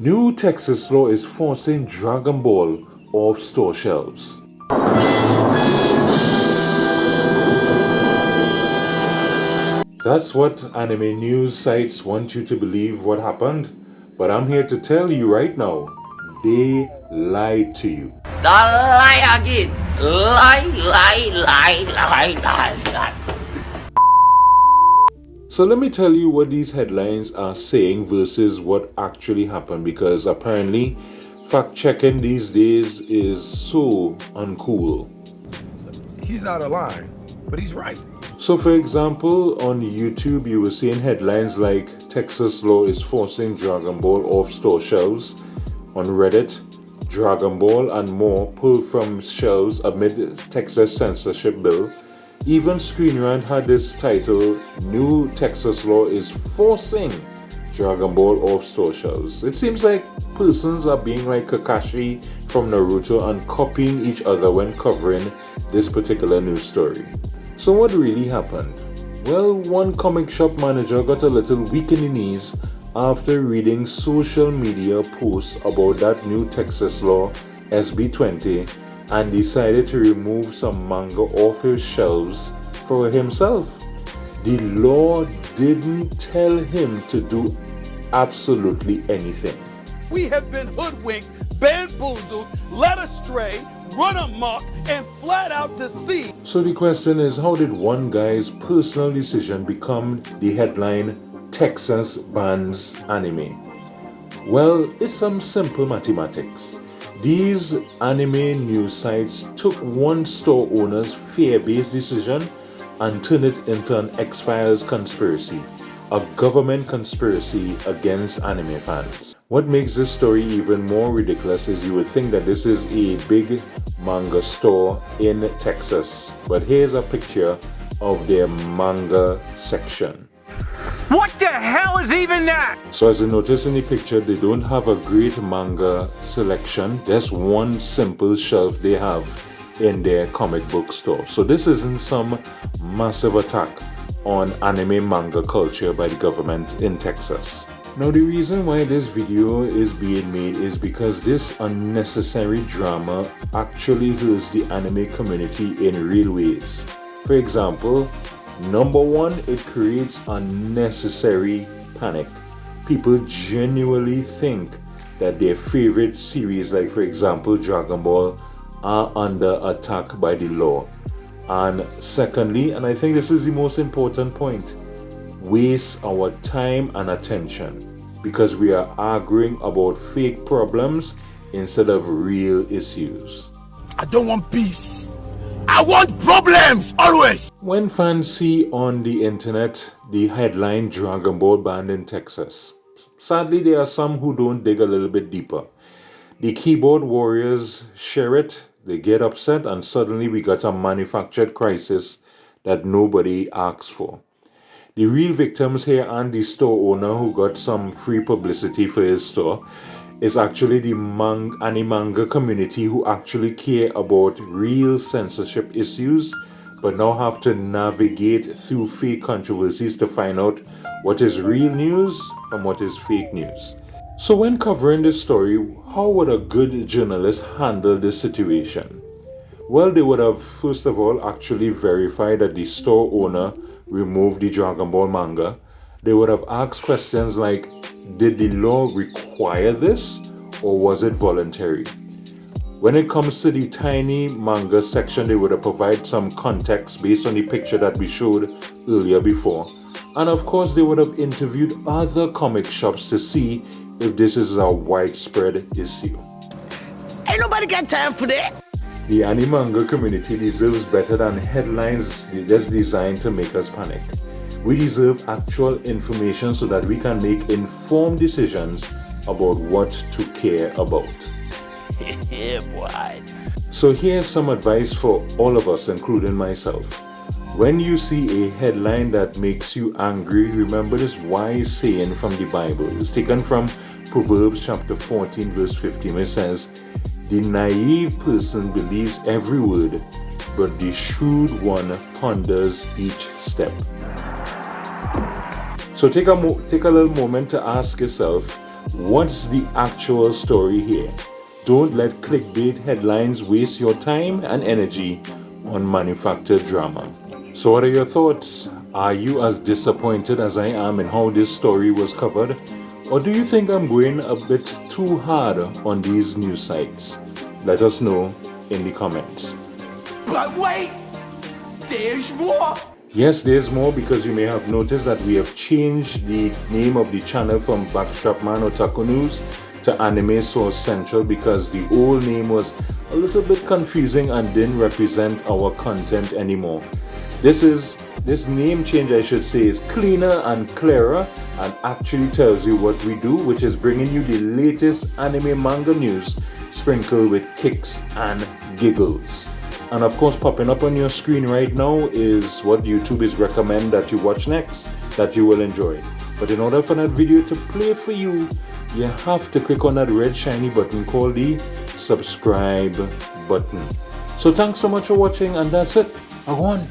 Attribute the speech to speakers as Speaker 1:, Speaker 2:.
Speaker 1: New Texas law is forcing Dragon Ball off store shelves. That's what anime news sites want you to believe what happened, but I'm here to tell you right now, they lied to you.
Speaker 2: Lie again. Lie.
Speaker 1: So let me tell you what these headlines are saying versus what actually happened, because apparently fact checking these days is so uncool.
Speaker 3: He's out of line, but he's right.
Speaker 1: So for example, on YouTube you were seeing headlines like Texas law is forcing Dragon Ball off store shelves. On Reddit, Dragon Ball and more pulled from shelves amid Texas censorship bill. Even Screen Rant had this title, New Texas Law is Forcing Dragon Ball off store shelves. It seems like persons are being like Kakashi from Naruto and copying each other when covering this particular news story. So what really happened? Well, one comic shop manager got a little weak in the knees after reading social media posts about that new Texas law, SB 20, and decided to remove some manga off his shelves for himself. The law didn't tell him to do absolutely anything.
Speaker 4: We have been hoodwinked, bamboozled, led astray, run amok, and flat out deceived.
Speaker 1: So the question is, how did one guy's personal decision become the headline, Texas bans anime? Well, it's some simple mathematics. These anime news sites took one store owner's fear-based decision and turned it into an X-Files conspiracy, a government conspiracy against anime fans. What makes this story even more ridiculous is you would think that this is a big manga store in Texas, but here's a picture of their manga section.
Speaker 4: What the hell is even that?
Speaker 1: So as you notice in the picture, they don't have a great manga selection. There's one simple shelf they have in their comic book store. So this isn't some massive attack on anime manga culture by the government in Texas. Now the reason why this video is being made is because this unnecessary drama actually hurts the anime community in real ways. For example, number one, it creates unnecessary panic. People genuinely think that their favorite series, like for example Dragon Ball, are under attack by the law. And secondly, and I think this is the most important point, waste our time and attention because we are arguing about fake problems instead of real issues.
Speaker 3: I don't want peace. I want problems, always.
Speaker 1: When fans see on the internet the headline Dragon Ball banned in Texas, sadly there are some who don't dig a little bit deeper. The keyboard warriors share it, they get upset, and suddenly we got a manufactured crisis that nobody asked for. The real victims here and the store owner who got some free publicity for his store is actually the manga community who actually care about real censorship issues but now have to navigate through fake controversies to find out what is real news and what is fake news. So when covering this story, how would a good journalist handle this situation? Well, they would have first of all actually verified that the store owner removed the Dragon Ball manga. They would have asked questions like, did the law require this or was it voluntary? When it comes to the tiny manga section, they would have provided some context based on the picture that we showed earlier before. And of course, they would have interviewed other comic shops to see if this is a widespread issue.
Speaker 2: Ain't nobody got time for that.
Speaker 1: The anime manga community deserves better than headlines just designed to make us panic. We deserve actual information so that we can make informed decisions about what to care about.
Speaker 2: Yeah, boy.
Speaker 1: So here's some advice for all of us, including myself. When you see a headline that makes you angry, remember this wise saying from the Bible. It's taken from Proverbs chapter 14 verse 15, which says, "The naive person believes every word, but the shrewd one ponders each step." So take a little moment to ask yourself, What's the actual story here? Don't let clickbait headlines waste your time and energy on manufactured drama. So, what are your thoughts? Are you as disappointed as I am in how this story was covered? Or do you think I'm going a bit too hard on these news sites? Let us know in the comments.
Speaker 3: But wait, there's more.
Speaker 1: Yes, there's more, because you may have noticed that we have changed the name of the channel from Backstrapman Otaku News to Anime Source Central, because the old name was a little bit confusing and didn't represent our content anymore. This name change, I should say, is cleaner and clearer and actually tells you what we do, which is bringing you the latest anime manga news sprinkled with kicks and giggles. And of course, popping up on your screen right now is what YouTube is recommend that you watch next, that you will enjoy. But in order for that video to play for you, you have to click on that red shiny button called the subscribe button. So thanks so much for watching, and that's it. I won.